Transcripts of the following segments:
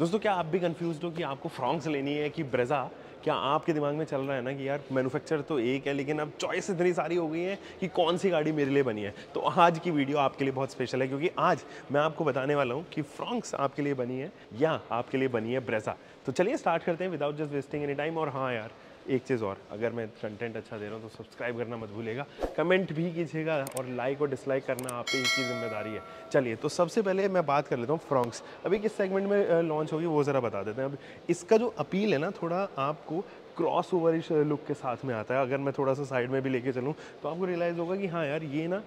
दोस्तों क्या आप भी कंफ्यूज्ड हो कि आपको फ्रॉन्क्स लेनी है कि ब्रेजा? क्या आपके दिमाग में चल रहा है ना कि यार मैन्युफैक्चर तो एक है लेकिन अब चॉइस इतनी सारी हो गई है कि कौन सी गाड़ी मेरे लिए बनी है। तो आज की वीडियो आपके लिए बहुत स्पेशल है क्योंकि आज मैं आपको बताने वाला हूँ कि फ्रॉन्क्स आपके लिए बनी है या आपके लिए बनी है ब्रेजा। तो चलिए स्टार्ट करते हैं without just wasting any time. और हाँ यार, एक चीज़ और, अगर मैं कंटेंट अच्छा दे रहा हूँ तो सब्सक्राइब करना मत भूलिएगा, कमेंट भी कीजिएगा और लाइक और डिसलाइक करना आप ही की जिम्मेदारी है। चलिए तो सबसे पहले मैं बात कर लेता हूँ फ्रॉन्क्स अभी किस सेगमेंट में लॉन्च होगी वो ज़रा बता देते हैं। अब इसका जो अपील है ना, थोड़ा आपको क्रॉस ओवरिश लुक के साथ में आता है। अगर मैं थोड़ा सा साइड में भी लेके चलूँ तो आपको रियलाइज़ होगा कि हाँ यार, ये ना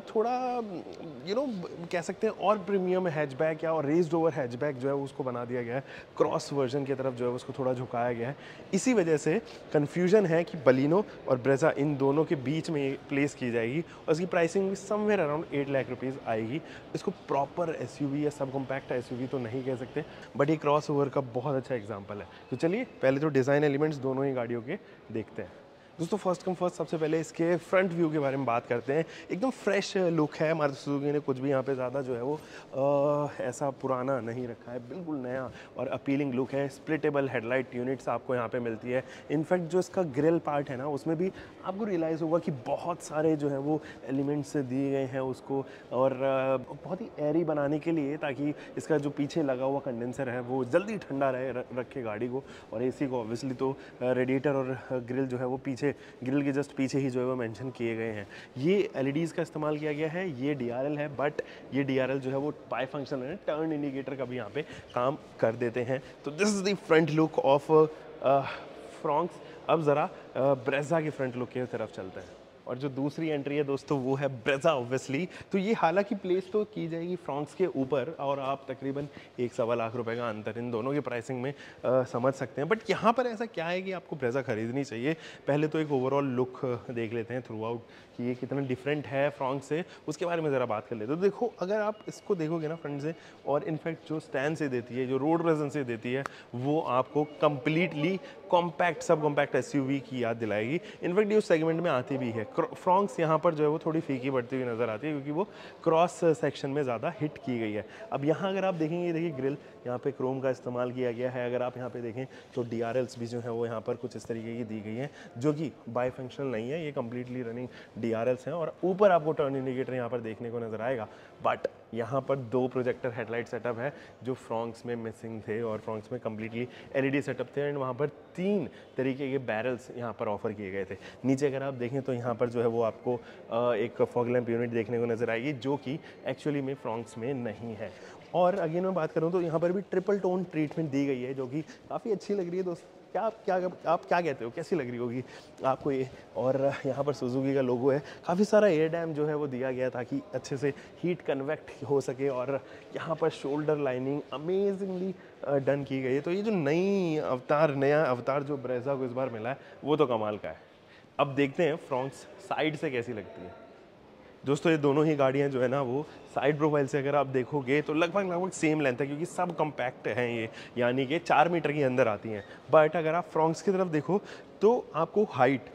थोड़ा कह सकते हैं और प्रीमियम हैचबैक या और रेज्ड ओवर हैचबैक जो है उसको बना दिया गया है। क्रॉस वर्जन की तरफ जो है उसको थोड़ा झुकाया गया है। इसी वजह से कन्फ्यूजन है कि बलिनो और ब्रेजा इन दोनों के बीच में प्लेस की जाएगी और इसकी प्राइसिंग भी समवेयर अराउंड 8 लाख रुपीज़ आएगी। इसको प्रॉपर एसयूवी या सब कॉम्पैक्ट एसयूवी तो नहीं कह सकते, बट ये क्रॉस ओवर का बहुत अच्छा एग्जाम्पल है। तो चलिए पहले तो डिज़ाइन एलिमेंट्स दोनों ही गाड़ियों के देखते हैं। दोस्तों फर्स्ट कम फर्स्ट, सबसे पहले इसके फ्रंट व्यू के बारे में बात करते हैं। एकदम फ्रेश लुक है। मारुति सुजुकी ने कुछ भी यहाँ पे ज़्यादा जो है वो ऐसा पुराना नहीं रखा है, बिल्कुल नया और अपीलिंग लुक है। स्प्लिटेबल हेडलाइट यूनिट्स आपको यहाँ पे मिलती है। इनफैक्ट जो इसका ग्रिल पार्ट है ना, उसमें भी आपको रियलाइज़ होगा कि बहुत सारे जो है वो एलिमेंट्स दिए गए हैं उसको, और बहुत ही एयरी बनाने के लिए, ताकि इसका जो पीछे लगा हुआ कंडेंसर है वो जल्दी ठंडा रहे, रखे गाड़ी को और एसी को। ऑब्वियसली तो रेडिएटर और ग्रिल जो है वो पीछे, ग्रिल के जस्ट पीछे ही जो है वो मेंशन किए गए हैं। ये एलईडीज़ का इस्तेमाल किया गया है। ये डीआरएल है, बट ये डीआरएल जो है वो बाय फंक्शन है, टर्न इंडिकेटर का भी यहाँ पे काम कर देते हैं। तो this is the front look of Fronx. अब ज़रा ब्रेजा के फ्रंट लुक की तरफ चलते हैं। और जो दूसरी एंट्री है दोस्तों वो है ब्रेजा ऑब्वियसली। तो ये हालांकि प्लेस तो की जाएगी फ्रॉन्क्स के ऊपर, और आप तकरीबन 1-1.25 लाख रुपए का अंतर इन दोनों की प्राइसिंग में समझ सकते हैं। बट यहाँ पर ऐसा क्या है कि आपको ब्रेजा खरीदनी चाहिए? पहले तो एक ओवरऑल लुक देख लेते हैं थ्रू आउट कि ये कितना डिफरेंट है फ्रॉन्क्स से, उसके बारे में ज़रा बात कर लेते हैं। तो देखो, अगर आप इसको देखोगे ना फ्रंट से, और इनफैक्ट जो स्टैंड से देती है, जो रोड प्रेजेंस से देती है, वो आपको completely compact sub compact SUV की याद दिलाएगी। इनफैक्ट ये उस सेगमेंट में आती भी है। फ्रॉन्क्स यहाँ पर जो है वो थोड़ी फीकी बढ़ती हुई नज़र आती है क्योंकि वो क्रॉस सेक्शन में ज़्यादा हिट की गई है। अब यहाँ अगर आप देखेंगे, देखिए ग्रिल यहाँ पे क्रोम का इस्तेमाल किया गया है। अगर आप यहाँ पे देखें तो डीआरएल्स भी जो है वो यहाँ पर कुछ इस तरीके की दी गई हैं, जो कि बाय फंक्शनल नहीं है, ये कंप्लीटली रनिंग डीआरएल्स हैं। और ऊपर आपको टर्न इंडिकेटर यहाँ पर देखने को नज़र आएगा, बट यहाँ पर 2 प्रोजेक्टर हेडलाइट सेटअप है जो फ्रॉन्क्स में मिसिंग थे, और फ्रॉन्क्स में कंप्लीटली एलईडी सेटअप थे। एंड वहाँ पर 3 तरीके के बैरल्स यहाँ पर ऑफर किए गए थे। नीचे अगर आप देखें तो यहाँ पर जो है वो आपको एक फॉग लैंप यूनिट देखने को नज़र आएगी, जो कि एक्चुअली में फ्रॉन्क्स में नहीं है। और अगेन मैं बात करूँ तो यहाँ पर भी ट्रिपल टोन ट्रीटमेंट दी गई है, जो कि काफ़ी अच्छी लग रही है दोस्त। आप क्या कहते हो, कैसी लग रही होगी आपको ये? और यहाँ पर सुजुकी का लोगो है। काफ़ी सारा एयर डैम जो है वो दिया गया ताकि अच्छे से हीट कन्वेक्ट हो सके। और यहाँ पर शोल्डर लाइनिंग अमेजिंगली डन की गई है। तो ये जो नया अवतार जो ब्रेजा को इस बार मिला है वो तो कमाल का है। अब देखते हैं फ्रॉन्क्स साइड से कैसी लगती है। दोस्तों ये दोनों ही गाड़ियाँ जो है ना वो साइड प्रोफाइल से अगर आप देखोगे तो लगभग सेम लेंथ है, क्योंकि सब कॉम्पैक्ट हैं ये, यानी कि 4 मीटर के अंदर आती हैं। बट अगर आप फ्रॉन्क्स की तरफ देखो तो आपको हाइट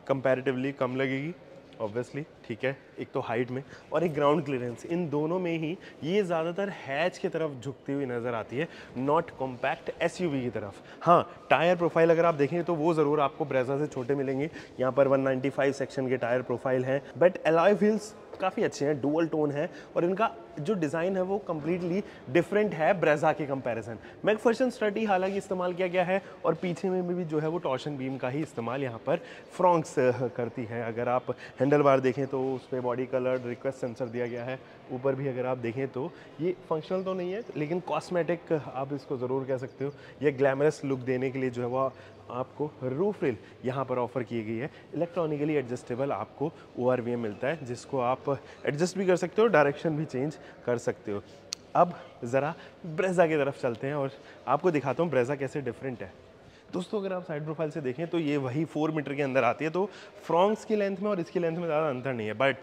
कंपैरेटिवली कम लगेगी, ऑब्वियसली, ठीक है। एक तो हाइट में और एक ग्राउंड क्लियरेंस, इन दोनों में ही ये ज़्यादातर हैच की तरफ झुकती हुई नज़र आती है, नॉट कॉम्पैक्ट एसयूवी की तरफ। हाँ, टायर प्रोफाइल अगर आप देखें तो वो ज़रूर आपको ब्रेजा से छोटे मिलेंगे। यहाँ पर 195 सेक्शन के टायर प्रोफाइल हैं, बट अलॉय व्हील्स काफ़ी अच्छे हैं, डुअल टोन है, और इनका जो डिज़ाइन है वो कम्प्लीटली डिफरेंट है ब्रेजा के कंपैरिजन। मैकफर्सन स्टडी हालांकि इस्तेमाल किया गया है, और पीछे में भी जो है वो टॉर्शन बीम का ही इस्तेमाल यहाँ पर फ्रॉन्क्स करती है। अगर आप हैंडल बार देखें तो उस पर बॉडी कलर रिक्वेस्ट सेंसर दिया गया है। ऊपर भी अगर आप देखें तो ये फंक्शनल तो नहीं है, लेकिन कॉस्मेटिक आप इसको ज़रूर कह सकते हो। ये ग्लैमरस लुक देने के लिए जो है वो आपको रूफ रेल यहाँ पर ऑफर की गई है। इलेक्ट्रॉनिकली एडजस्टेबल आपको ORVM मिलता है, जिसको आप एडजस्ट भी कर सकते हो, डायरेक्शन भी चेंज कर सकते हो। अब ज़रा ब्रेजा की तरफ चलते हैं और आपको दिखाता हूँ ब्रेजा कैसे डिफरेंट है। दोस्तों अगर आप साइड प्रोफाइल से देखें तो ये वही 4 मीटर के अंदर आती है। तो फ्रॉन्क्स की लेंथ में और इसकी लेंथ में ज़्यादा अंतर नहीं है, बट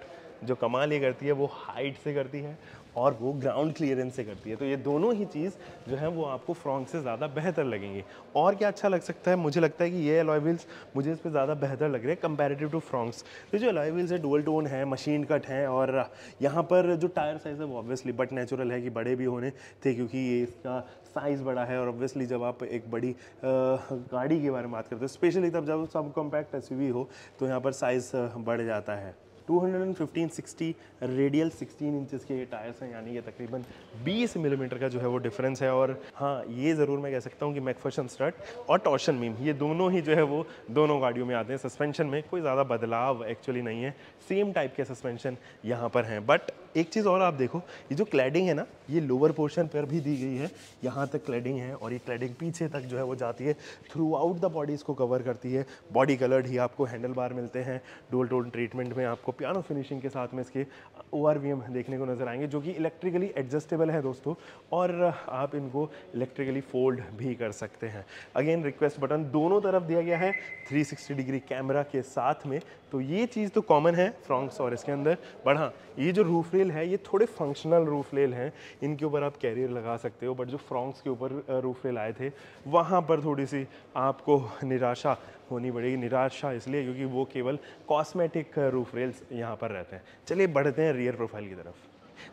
जो कमाल ये करती है वो हाइट से करती है। और वो ग्राउंड क्लियरेंस से करती है। तो ये दोनों ही चीज़ जो है वो आपको फ्रॉन्क्स से ज़्यादा बेहतर लगेंगी। और क्या अच्छा लग सकता है, मुझे लगता है कि ये अलॉय व्हील्स मुझे इस पे ज़्यादा बेहतर लग रहे हैं कंपैरेटिव टू फ्रॉन्क्स। तो जो अलॉय व्हील्स है डुअल टोन है, मशीन कट है, और यहाँ पर जो टायर साइज़ है वो ऑब्वियसली बट नेचुरल है कि बड़े भी होने थे, क्योंकि ये इसका साइज़ बड़ा है। और ऑब्वियसली जब आप एक बड़ी गाड़ी के बारे में बात करते हो, स्पेशली तब जब सब कॉम्पैक्ट एसयूवी हो, तो यहाँ पर साइज़ बढ़ जाता है। 215/60 रेडियल 16 इंचेस के ये टायर्स हैं, यानी कि तकरीबन 20 मिलीमीटर का जो है वो डिफरेंस है। और हाँ, ये ज़रूर मैं कह सकता हूँ कि मैकफर्शन स्ट्रट और टॉर्शन बीम ये दोनों ही जो है वो दोनों गाड़ियों में आते हैं। सस्पेंशन में कोई ज़्यादा बदलाव एक्चुअली नहीं है, सेम टाइप के सस्पेंशन यहाँ पर हैं। बट एक चीज़ और आप देखो, ये जो क्लैडिंग है ना, ये लोअर पोर्शन पर भी दी गई है, यहाँ तक क्लैडिंग है, और ये क्लैडिंग पीछे तक जो है वो जाती है, थ्रू आउट द बॉडी इसको कवर करती है। बॉडी कलर्ड ही आपको हैंडल बार मिलते हैं, डुअल टोन ट्रीटमेंट में आपको पियानो फिनिशिंग के साथ में इसके ORVM देखने को नजर आएंगे, जो कि इलेक्ट्रिकली एडजस्टेबल है दोस्तों, और आप इनको इलेक्ट्रिकली फोल्ड भी कर सकते हैं। अगेन रिक्वेस्ट बटन दोनों तरफ दिया गया है 360 डिग्री कैमरा के साथ में, तो ये चीज़ तो कॉमन है फ्रॉन्क्स और इसके अंदर। बट हाँ, ये जो रूफ रेल है ये थोड़े फंक्शनल रूफ रेल हैं, इनके ऊपर आप कैरियर लगा सकते हो। बट जो फ्रॉन्क्स के ऊपर रूफ रेल आए थे वहाँ पर थोड़ी सी आपको निराशा होनी पड़ेगी। निराशा इसलिए क्योंकि वो केवल कॉस्मेटिक रूफ रेल्स यहाँ पर रहते हैं। चलिए बढ़ते हैं रियर प्रोफाइल की तरफ।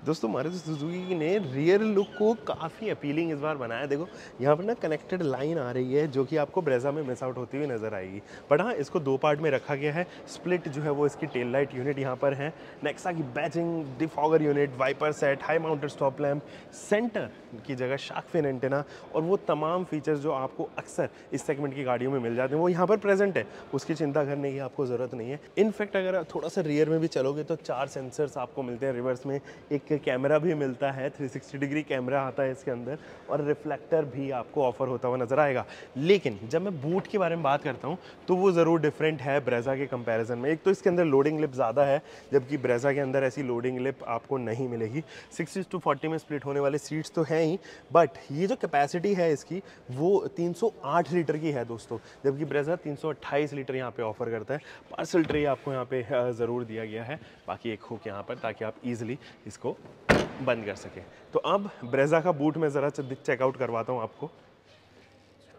दोस्तों मारुति सुजुकी ने रियर लुक को काफ़ी अपीलिंग इस बार बनाया। देखो यहाँ पर ना कनेक्टेड लाइन आ रही है, जो कि आपको ब्रेजा में मिस आउट होती हुई नजर आएगी। बट हाँ, इसको दो पार्ट में रखा गया है। स्प्लिट जो है वो इसकी टेल लाइट यूनिट यहाँ पर है, नेक्सा की badging, defogger unit, wiper set, high mounted stop lamp, centre की जगह शार्क फिन एंटेना, और वो तमाम फीचर्स जो आपको अक्सर इस सेगमेंट की गाड़ियों में मिल जाते हैं वो यहाँ पर प्रेजेंट है। उसकी चिंता करने की आपको ज़रूरत नहीं है। इनफैक्ट अगर थोड़ा सा रियर में भी चलोगे तो 4 सेंसर्स आपको मिलते हैं रिवर्स में, एक कैमरा भी मिलता है, 360 डिग्री कैमरा आता है इसके अंदर, और रिफ्लेक्टर भी आपको ऑफर होता हुआ नजर आएगा। लेकिन जब मैं बूट के बारे में बात करता हूँ तो वो ज़रूर डिफरेंट है ब्रेजा के कंपैरिजन में। एक तो इसके अंदर लोडिंग लिप ज़्यादा है, जबकि ब्रेजा के अंदर ऐसी लोडिंग लिप आपको नहीं मिलेगी। 60:40 में स्प्लिट होने वाले सीट्स तो हैं ही, बट ये जो कैपेसिटी है इसकी वो 308 लीटर की है दोस्तों, जबकि ब्रेजा 328 लीटर यहाँ पे ऑफर करता है। पार्सल ट्रे आपको यहाँ पे ज़रूर दिया गया है, बाकी एक हुक यहाँ पर, ताकि आप इजीली इसको बंद कर सके। तो अब ब्रेजा का बूट में ज़रा चेकआउट करवाता हूँ आपको।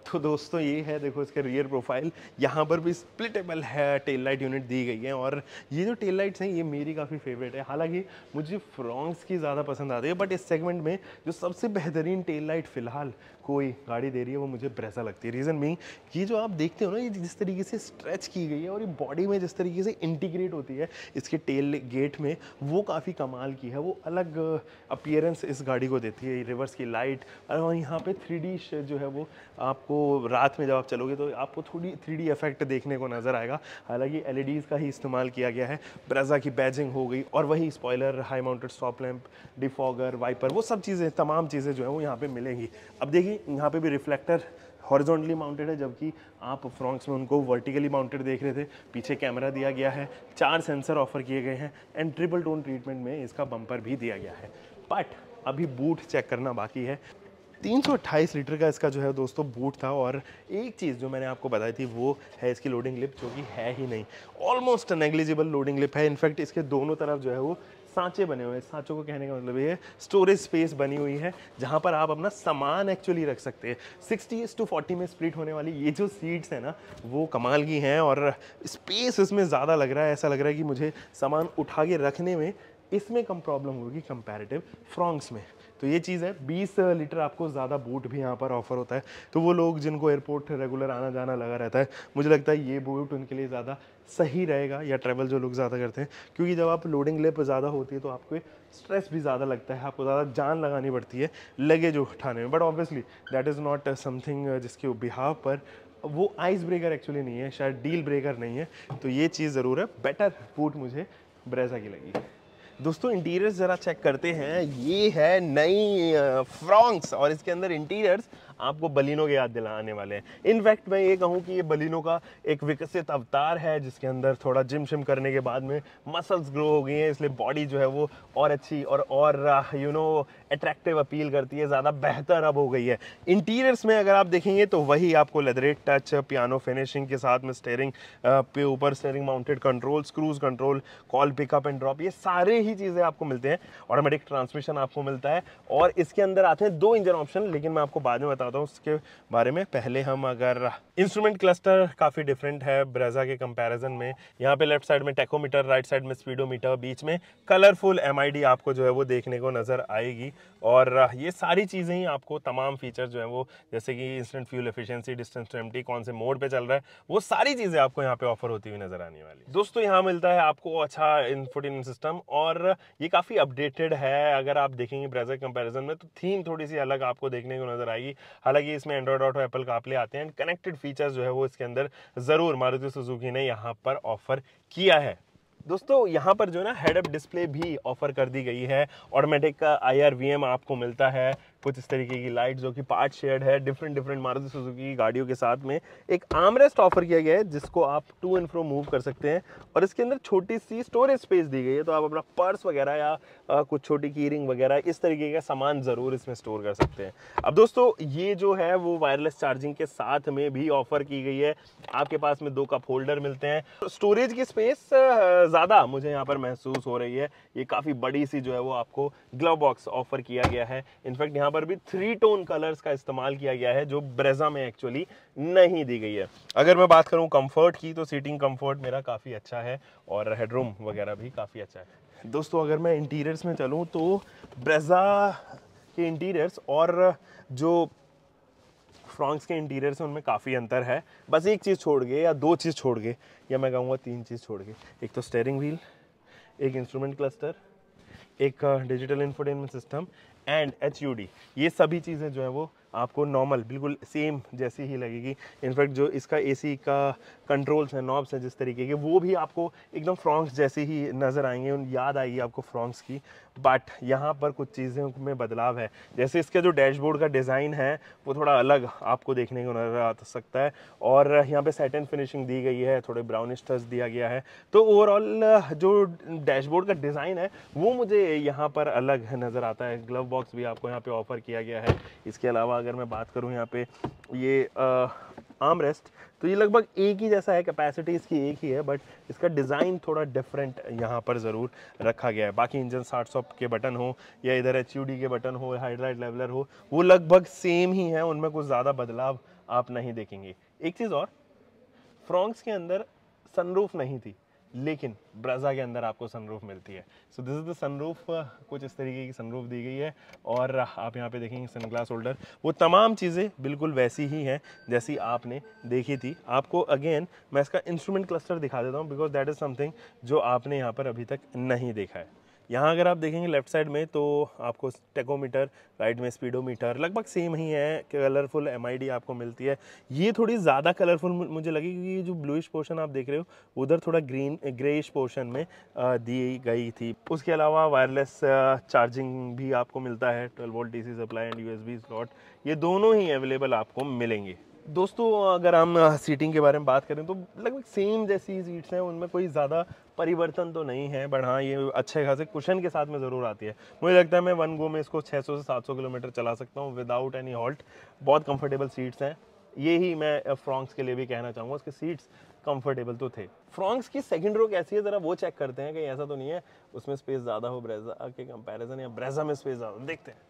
तो दोस्तों ये है, देखो इसके रियर प्रोफाइल, यहाँ पर भी स्प्लिटेबल है, टेल लाइट यूनिट दी गई है। और ये जो टेल लाइट्स हैं ये मेरी काफ़ी फेवरेट है। हालांकि मुझे फ्रॉन्क्स की ज़्यादा पसंद आती है, बट इस सेगमेंट में जो सबसे बेहतरीन टेल लाइट फ़िलहाल कोई गाड़ी दे रही है वो मुझे ब्रेजा लगती है। रीज़न बीइंग, ये जो आप देखते हो ना, ये जिस तरीके से स्ट्रेच की गई है और ये बॉडी में जिस तरीके से इंटीग्रेट होती है इसके टेल गेट में, वो काफ़ी कमाल की है। वो अलग अपीयरेंस इस गाड़ी को देती है। रिवर्स की लाइट, और यहाँ पे 3D जो है वो आपको रात में जब आप चलोगे तो आपको थोड़ी 3D इफेक्ट देखने को नज़र आएगा। हालांकि LEDs का ही इस्तेमाल किया गया है। ब्रेजा की बैजिंग हो गई, और वही spoiler, high mounted stop lamp, defogger, wiper, वो सब चीज़ें, तमाम चीज़ें जो है वो यहाँ पे मिलेंगी। अब देखिए यहाँ पे भी रिफ्लेक्टर हॉरिजॉन्टली माउंटेड है, जबकि आप फ्रॉन्क्स में उनको वर्टिकली माउंटेड देख रहे थे। पीछे कैमरा दिया गया है, 4 सेंसर ऑफर किए गए हैं, एंड ट्रिपल टोन ट्रीटमेंट में इसका बम्पर भी दिया गया है। बट अभी बूट चेक करना बाकी है। 328 लीटर का इसका जो है दोस्तों बूट था। और एक चीज़ जो मैंने आपको बताई थी वो है इसकी लोडिंग लिप, जो कि है ही नहीं, ऑलमोस्ट नेग्लिजिबल लोडिंग लिप है। इनफैक्ट इसके दोनों तरफ जो है वो सांचे बने हुए हैं। सांचों को कहने का मतलब ये है स्टोरेज स्पेस बनी हुई है, जहां पर आप अपना सामान एक्चुअली रख सकते हैं। 60:40 में स्प्लिट होने वाली ये जो सीट्स हैं ना, वो कमाल की हैं, और स्पेस इसमें ज़्यादा लग रहा है। ऐसा लग रहा है कि मुझे सामान उठा के रखने में इसमें कम प्रॉब्लम होगी कंपैरेटिव फ्रॉन्क्स में। तो ये चीज़ है। 20 लीटर आपको ज़्यादा बूट भी यहाँ पर ऑफर होता है। तो वो लोग जिनको एयरपोर्ट रेगुलर आना जाना लगा रहता है, मुझे लगता है ये बूट उनके लिए ज़्यादा सही रहेगा, या ट्रैवल जो लोग ज़्यादा करते हैं, क्योंकि जब आप लोडिंग लिप ज़्यादा होती है तो आपको स्ट्रेस भी ज़्यादा लगता है, आपको ज़्यादा जान लगानी पड़ती है लगेज उठाने में। But obviously that is not something जिसके बिहाव पर वो आइस ब्रेकर एक्चुअली नहीं है, शायद डील ब्रेकर नहीं है। तो ये चीज़ ज़रूर है। बेटर बूट मुझे ब्रेजा की लगी। दोस्तों इंटीरियर्स ज़रा चेक करते हैं। ये है नई फ्रॉन्क्स, और इसके अंदर इंटीरियर्स आपको बलिनो के याद दिलाने वाले हैं। इनफैक्ट मैं ये कहूँ कि ये बलिनो का एक विकसित अवतार है, जिसके अंदर थोड़ा जिम शिम करने के बाद में मसल्स ग्रो हो गई हैं, इसलिए बॉडी जो है वो और अच्छी और अट्रैक्टिव अपील करती है, ज़्यादा बेहतर अब हो गई है। इंटीरियर्स में अगर आप देखेंगे तो वही आपको लेदरेट टच, पियानो फिनिशिंग के साथ में स्टीयरिंग पे ऊपर steering mounted control, cruise control, call pickup and drop, ये सारे ही चीज़ें आपको मिलते हैं। ऑटोमेटिक ट्रांसमिशन आपको मिलता है और इसके अंदर आते हैं 2 इंजन ऑप्शन, लेकिन मैं आपको बाद में बताता हूँ उसके बारे में। पहले हम अगर इंस्ट्रूमेंट क्लस्टर काफ़ी डिफरेंट है ब्रेजा के कंपैरिजन में। यहाँ पे लेफ्ट साइड में टेकोमीटर, राइट साइड में स्पीडोमीटर, बीच में कलरफुल MID आपको जो है वो देखने को नज़र आएगी। और ये सारी चीज़ें ही आपको तमाम फीचर जो है वो, जैसे कि instant fuel efficiency, distance to empty, कौन से मोड पे चल रहा है, वो सारी चीज़ें आपको यहाँ पे ऑफर होती हुई नजर आने वाली। दोस्तों यहाँ मिलता है आपको अच्छा इंफोटेनमेंट सिस्टम और ये काफ़ी अपडेटेड है। अगर आप देखेंगे ब्रेजा कंपैरिजन में तो थीम थोड़ी सी अलग आपको देखने को नजर आएगी। हालांकि इसमें एंड्रॉइड ऑटो, एप्पल कारप्ले आते हैं, कनेक्टेड फीचर्स जो है वो इसके अंदर ज़रूर मारुति सुजुकी ने यहाँ पर ऑफर किया है। दोस्तों यहाँ पर जो है ना हेड अप डिस्प्ले भी ऑफर कर दी गई है। ऑटोमेटिक का IRVM आपको मिलता है, कुछ इस तरीके की लाइट जो कि पार्ट शेयर्ड है डिफरेंट मारुति सुजुकी की गाड़ियों के साथ में। एक आर्मरेस्ट ऑफर किया गया है जिसको आप टू एंड फ्रो मूव कर सकते हैं और इसके अंदर छोटी सी स्टोरेज स्पेस दी गई है, तो आप अपना पर्स वगैरह या कुछ छोटी की रिंग वगैरह इस तरीके का सामान ज़रूर इसमें स्टोर कर सकते हैं। अब दोस्तों ये जो है वो वायरलेस चार्जिंग के साथ में भी ऑफर की गई है। आपके पास में 2 कप होल्डर मिलते हैं। स्टोरेज की स्पेस ज़्यादा मुझे यहाँ पर महसूस हो रही है। ये काफ़ी बड़ी सी जो है वो आपको ग्लव बॉक्स ऑफर किया गया है। इनफैक्ट यहाँ पर भी 3 टोन कलर्स का इस्तेमाल किया गया है जो ब्रेजा में एक्चुअली नहीं दी गई है। अगर मैं बात करूँ कंफर्ट की तो सीटिंग कंफर्ट मेरा काफ़ी अच्छा है और हेडरूम वगैरह भी काफ़ी अच्छा है। दोस्तों अगर मैं इंटीरियर्स में चलूँ तो ब्रेजा के इंटीरियर्स और जो फ्रॉन्क्स के इंटीरियर्स हैं उनमें काफ़ी अंतर है। बस एक चीज़ छोड़ के या 2 चीज़ छोड़ के या मैं कहूँगा 3 चीज़ छोड़ के, एक तो स्टीयरिंग व्हील, एक इंस्ट्रूमेंट क्लस्टर, एक digital infotainment system and HUD, ये सभी चीज़ें जो है वो आपको नॉर्मल बिल्कुल सेम जैसी ही लगेगी। इनफैक्ट जो इसका AC का कंट्रोल्स हैं, नॉब्स हैं जिस तरीके के, वो भी आपको एकदम फ्रॉन्क्स जैसे ही नज़र आएंगे, याद आएगी आपको फ्रॉन्क्स की। बट यहाँ पर कुछ चीज़ें में बदलाव है, जैसे इसका जो डैशबोर्ड का डिज़ाइन है वो थोड़ा अलग आपको देखने को नज़र आ सकता है और यहाँ पे सैटिन फिनिशिंग दी गई है, थोड़े ब्राउनिश टच दिया गया है। तो ओवरऑल जो डैशबोर्ड का डिज़ाइन है वो मुझे यहाँ पर अलग नज़र आता है। ग्लव बॉक्स भी आपको यहाँ पे ऑफर किया गया है। इसके अलावा अगर मैं बात करूँ यहाँ पे ये आर्मरेस्ट, तो ये लगभग एक ही जैसा है, कैपेसिटी इसकी एक ही है, बट इसका डिज़ाइन थोड़ा डिफरेंट यहाँ पर ज़रूर रखा गया है। बाकी इंजन स्टार्ट स्टॉप के बटन हो या इधर HUD के बटन हो, हाइड्राइड लेवलर हो, वो लगभग सेम ही है, उनमें कुछ ज़्यादा बदलाव आप नहीं देखेंगे। एक चीज़ और, फ्रॉन्क्स के अंदर सनरूफ नहीं थी, लेकिन ब्रेजा के अंदर आपको सनरूफ मिलती है। So this is the sunroof, कुछ इस तरीके की सनरूफ दी गई है और आप यहाँ पे देखेंगे सनग्लास होल्डर, वो तमाम चीज़ें बिल्कुल वैसी ही हैं जैसी आपने देखी थी। आपको अगेन मैं इसका इंस्ट्रूमेंट क्लस्टर दिखा देता हूँ बिकॉज दैट इज़ समथिंग जो आपने यहाँ पर अभी तक नहीं देखा है। यहाँ अगर आप देखेंगे लेफ्ट साइड में तो आपको टेकोमीटर, राइट में स्पीडोमीटर, लगभग सेम ही है। कलरफुल MID आपको मिलती है। ये थोड़ी ज़्यादा कलरफुल मुझे लगी क्योंकि ये जो ब्लूइश पोर्शन आप देख रहे हो उधर थोड़ा ग्रेइश पोर्शन में दी गई थी। उसके अलावा वायरलेस चार्जिंग भी आपको मिलता है, 12 volt DC supply and USB slot, ये दोनों ही अवेलेबल आपको मिलेंगे। दोस्तों अगर हम सीटिंग के बारे में बात करें तो लगभग सेम जैसी सीट्स हैं, उनमें कोई ज़्यादा परिवर्तन तो नहीं है, बट हाँ ये अच्छे खासे कुशन के साथ में ज़रूर आती है। मुझे लगता है मैं वन गो में इसको 600 से 700 किलोमीटर चला सकता हूँ विदाउट एनी हॉल्ट। बहुत कंफर्टेबल सीट्स हैं, ये ही मैं फ्रॉन्क्स के लिए भी कहना चाहूँगा, उसके सीट्स कंफर्टेबल तो थे। फ्रॉन्क्स की सेकंड रो कैसी है ज़रा वो चेक करते हैं, कहीं ऐसा तो नहीं है उसमें स्पेस ज़्यादा हो ब्रेजा के कंपैरिजन, या ब्रेजा में स्पेस ज़्यादा, देखते हैं।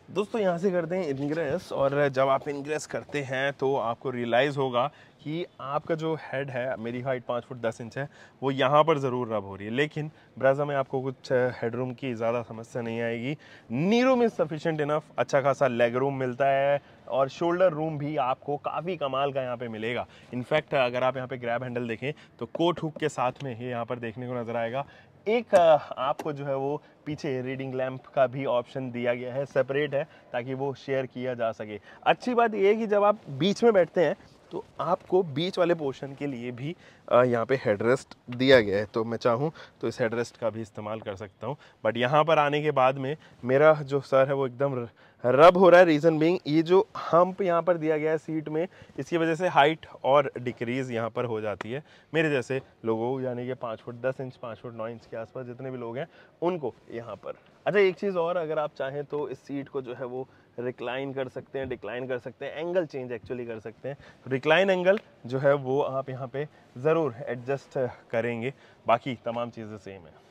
दोस्तों यहाँ से करते हैं इनग्रेस, और जब आप इनग्रेस करते हैं तो आपको रियलाइज़ होगा कि आपका जो हेड है, मेरी हाइट 5 फुट 10 इंच है, वो यहाँ पर ज़रूर रब हो रही है, लेकिन ब्रेजा में आपको कुछ हेडरूम की ज़्यादा समस्या नहीं आएगी। नी रूम इज़ सफिशेंट इनफ, अच्छा खासा लेग रूम मिलता है और शोल्डर रूम भी आपको काफ़ी कमाल का यहाँ पे मिलेगा। इनफैक्ट अगर आप यहाँ पे ग्रैब हैंडल देखें तो कोट हुक के साथ में ये यहाँ पर देखने को नज़र आएगा। एक आपको जो है वो पीछे रीडिंग लैंप का भी ऑप्शन दिया गया है, सेपरेट है ताकि वो शेयर किया जा सके। अच्छी बात ये है कि जब आप बीच में बैठते हैं तो आपको बीच वाले पोर्शन के लिए भी यहाँ पे हेडरेस्ट दिया गया है, तो मैं चाहूँ तो इस हेडरेस्ट का भी इस्तेमाल कर सकता हूँ। बट यहाँ पर आने के बाद में मेरा जो सर है वो एकदम रब हो रहा है। रीज़न बीइंग ये जो हम्प यहाँ पर दिया गया है सीट में, इसकी वजह से हाइट और डिक्रीज़ यहाँ पर हो जाती है मेरे जैसे लोगों, यानी कि 5 फुट 10 इंच 5 फुट 9 इंच के आसपास जितने भी लोग हैं उनको यहाँ पर। अच्छा एक चीज़ और, अगर आप चाहें तो इस सीट को जो है वो रिक्लाइन कर सकते हैं, डिक्लाइन कर सकते हैं, एंगल चेंज एक्चुअली कर सकते हैं। रिक्लाइन एंगल जो है वो आप यहाँ पे ज़रूर एडजस्ट करेंगे, बाकी तमाम चीज़ें सेम है।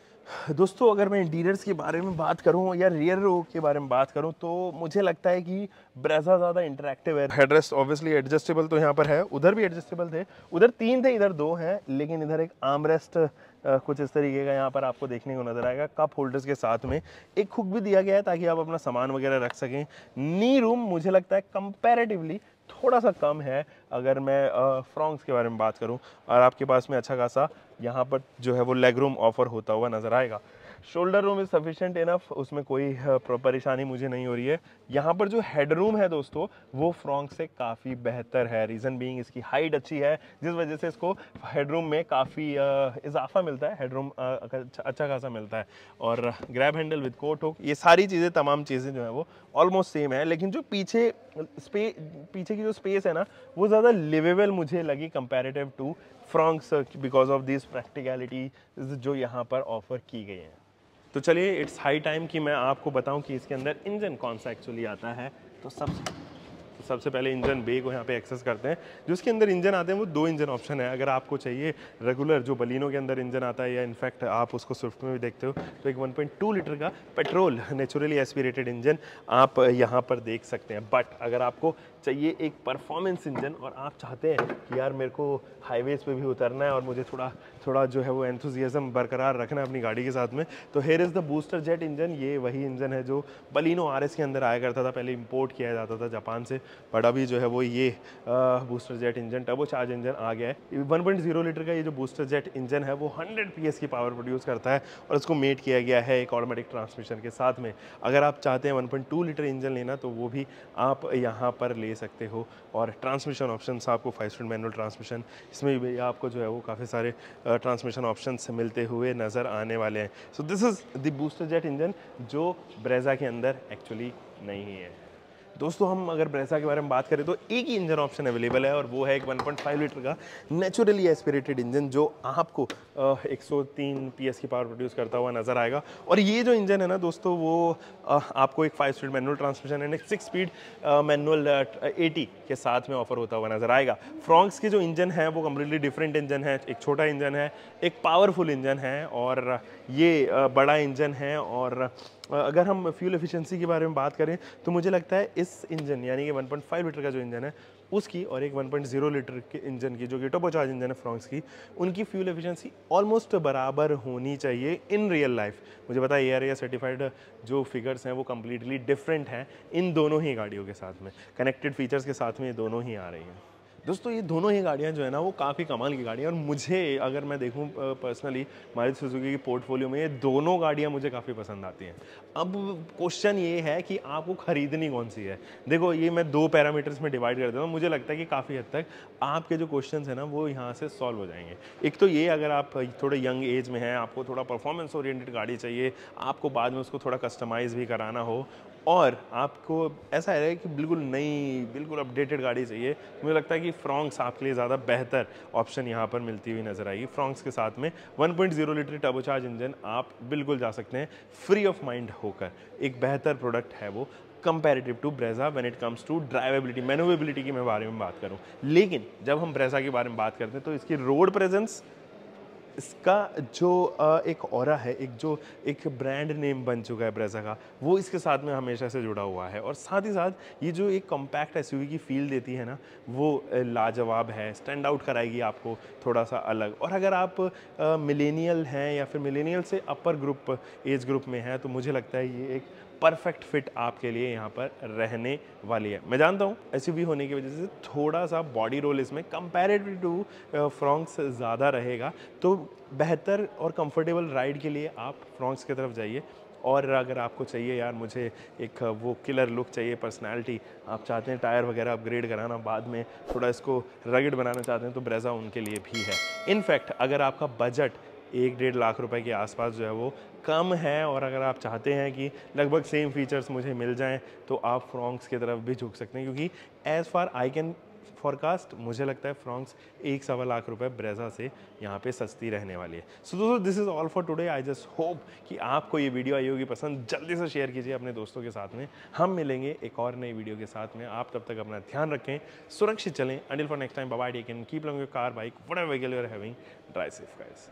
दोस्तों अगर मैं इंटीरियर्स के बारे में बात करूं या रियर रो के बारे में बात करूं तो मुझे लगता है कि ब्रेजा ज़्यादा इंटरेक्टिव है। हेडरेस्ट ऑब्वियसली एडजस्टेबल तो यहाँ पर है, उधर भी एडजस्टेबल थे, उधर 3 थे इधर 2 हैं, लेकिन इधर एक आर्मरेस्ट कुछ इस तरीके का यहाँ पर आपको देखने को नजर आएगा। कप होल्डर्स के साथ में एक हुक भी दिया गया है ताकि आप अपना सामान वगैरह रख सकें। नी रूम मुझे लगता है कंपैरेटिवली थोड़ा सा कम है अगर मैं फ्रॉन्क्स के बारे में बात करूं, और आपके पास में अच्छा खासा यहाँ पर जो है वो लेग रूम ऑफर होता हुआ नजर आएगा। Shoulder room is sufficient enough, उसमें कोई परेशानी मुझे नहीं हो रही है। यहाँ पर जो हेड रूम है दोस्तों वो फ्रॉन्क से काफ़ी बेहतर है। रीज़न बीइंग इसकी हाइट अच्छी है, जिस वजह से इसको हेड रूम में काफ़ी इजाफा मिलता है, हेड रूम अच्छा खासा मिलता है। और grab handle with coat hook, ये सारी चीज़ें तमाम चीज़ें जो है वो ऑलमोस्ट सेम है, लेकिन जो पीछे की जो स्पेस है ना वो ज़्यादा लिवेबल मुझे लगी comparative to Fronx, because of this practicality जो यहाँ पर ऑफर की गई है। तो चलिए इट्स हाई टाइम कि मैं आपको बताऊं कि इसके अंदर इंजन कौन सा एक्चुअली आता है। तो सबसे पहले इंजन बे को यहाँ पे एक्सेस करते हैं। जो इसके अंदर इंजन आते हैं वो 2 इंजन ऑप्शन है। अगर आपको चाहिए रेगुलर जो बलिनो के अंदर इंजन आता है, या इनफैक्ट आप उसको स्विफ्ट में भी देखते हो, तो एक 1.2 लीटर का पेट्रोल नेचुरली एस्पिरेटेड इंजन आप यहाँ पर देख सकते हैं। बट अगर आपको चाहिए एक परफॉर्मेंस इंजन और आप चाहते हैं कि यार मेरे को हाईवेज पे भी उतरना है और मुझे थोड़ा जो है वो एंथुजियाज्म बरकरार रखना है अपनी गाड़ी के साथ में, तो here is the booster jet engine. ये वही इंजन है जो बलिनो आरएस के अंदर आया करता था, पहले इंपोर्ट किया जाता था जापान से, बट अभी जो है वो ये booster jet engine, turbocharge engine आ गया है। 1.0 लीटर का ये जो बूस्टर जेट इंजन है वो 100 PS की पावर प्रोड्यूस करता है, और इसको मेट किया गया है एक ऑटोमेटिक ट्रांसमिशन के साथ में। अगर आप चाहते हैं 1.2 लीटर इंजन लेना तो वो भी आप यहाँ पर ले सकते हो। और ट्रांसमिशन ऑप्शन आपको 5 स्पीड मैनुअल ट्रांसमिशन, इसमें भी आपको जो है वो काफ़ी सारे ट्रांसमिशन ऑप्शंस मिलते हुए नज़र आने वाले हैं। So this is the booster jet engine जो ब्रेजा के अंदर एक्चुअली नहीं है। दोस्तों हम अगर ब्रेजा के बारे में बात करें तो एक ही इंजन ऑप्शन अवेलेबल है, और वो है एक 1.5 लीटर का नेचुरली एस्पिरेटेड इंजन जो आपको 103 PS की पावर प्रोड्यूस करता हुआ नजर आएगा। और ये जो इंजन है ना दोस्तों वो आपको एक 5 स्पीड मैनुअल ट्रांसमिशन एंड एक 6 स्पीड मैनुअल 80 के साथ में ऑफर होता हुआ नजर आएगा। फ्रॉन्क्स के जो इंजन है वो कम्प्लीटली डिफरेंट इंजन है, एक छोटा इंजन है, एक पावरफुल इंजन है, और ये बड़ा इंजन है। और अगर हम फ्यूल एफिशिएंसी के बारे में बात करें तो मुझे लगता है इस इंजन यानी कि 1.5 लीटर का जो इंजन है उसकी और एक 1.0 लीटर के इंजन की जो कि टर्बोचार्ज इंजन है फ्रॉन्क्स की, उनकी फ्यूल एफिशिएंसी ऑलमोस्ट बराबर होनी चाहिए इन रियल लाइफ। मुझे पता है ARAS सर्टिफाइड जो फिगर्स हैं वो कम्प्लीटली डिफरेंट हैं इन दोनों ही गाड़ियों के साथ में, कनेक्टेड फीचर्स के साथ में ये दोनों ही आ रही हैं। दोस्तों ये दोनों ही गाड़ियाँ जो है ना वो काफ़ी कमाल की गाड़ियाँ, और मुझे अगर मैं देखूँ पर्सनली मारुति सुजुकी की पोर्टफोलियो में ये दोनों गाड़ियाँ मुझे काफ़ी पसंद आती हैं। अब क्वेश्चन ये है कि आपको खरीदनी कौन सी है। देखो ये मैं 2 पैरामीटर्स में डिवाइड कर देता हूँ, मुझे लगता है कि काफ़ी हद तक आपके जो क्वेश्चन है ना वो यहाँ से सॉल्व हो जाएंगे। एक तो ये, अगर आप थोड़े यंग एज में हैं, आपको थोड़ा परफॉर्मेंस ओरिएंटेड गाड़ी चाहिए, आपको बाद में उसको थोड़ा कस्टमाइज़ भी कराना हो, और आपको ऐसा है कि बिल्कुल नई बिल्कुल अपडेटेड गाड़ी चाहिए, मुझे लगता है कि फ्रॉन्क्स आपके लिए ज़्यादा बेहतर ऑप्शन यहाँ पर मिलती हुई नजर आएगी। फ्रॉन्क्स के साथ में 1.0 लीटर टर्बोचार्ज इंजन आप बिल्कुल जा सकते हैं फ्री ऑफ माइंड होकर। एक बेहतर प्रोडक्ट है वो comparative to Brezza when it comes to drivability, manoeuvrability की मैं बारे में बात करूँ। लेकिन जब हम ब्रेजा के बारे में बात करते हैं तो इसकी रोड प्रेजेंस, इसका जो एक ऑरा है, एक ब्रांड नेम बन चुका है ब्रेजा का, वो इसके साथ में हमेशा से जुड़ा हुआ है। और साथ ही साथ ये जो एक कॉम्पैक्ट SUV की फील देती है ना वो लाजवाब है, स्टैंड आउट कराएगी आपको थोड़ा सा अलग। और अगर आप मिलेनियल हैं या फिर मिलेनियल से अपर ग्रुप एज ग्रुप में हैं तो मुझे लगता है ये एक परफेक्ट फिट आपके लिए यहाँ पर रहने वाली है। मैं जानता हूँ SUV होने की वजह से थोड़ा सा बॉडी रोल इसमें कंपैरेटिव टू फ्रॉन्क्स ज़्यादा रहेगा, तो बेहतर और कंफर्टेबल राइड के लिए आप फ्रॉन्क्स की तरफ जाइए। और अगर आपको चाहिए यार मुझे एक वो किलर लुक चाहिए, पर्सनालिटी, आप चाहते हैं टायर वगैरह अपग्रेड कराना, बाद में थोड़ा इसको रगड़ बनाना चाहते हैं, तो ब्रेजा उनके लिए भी है। इनफैक्ट अगर आपका बजट 1-1.5 लाख रुपए के आसपास जो है वो कम है, और अगर आप चाहते हैं कि लगभग सेम फीचर्स मुझे मिल जाएं, तो आप फ्रॉन्क्स की तरफ भी झुक सकते हैं, क्योंकि as far I can forecast मुझे लगता है फ्रॉन्क्स 1-1.25 लाख रुपए ब्रेजा से यहाँ पे सस्ती रहने वाली है। सो दोस्तों this is all for today. I just hope कि आपको ये वीडियो आई होगी पसंद। जल्दी से शेयर कीजिए अपने दोस्तों के साथ में। हम मिलेंगे एक और नई वीडियो के साथ में। आप तब तक अपना ध्यान रखें, सुरक्षित चलें। Until for next time, bye bye, take care, keep loving your car, bike, whatever vehicle you are having, drive safe guys.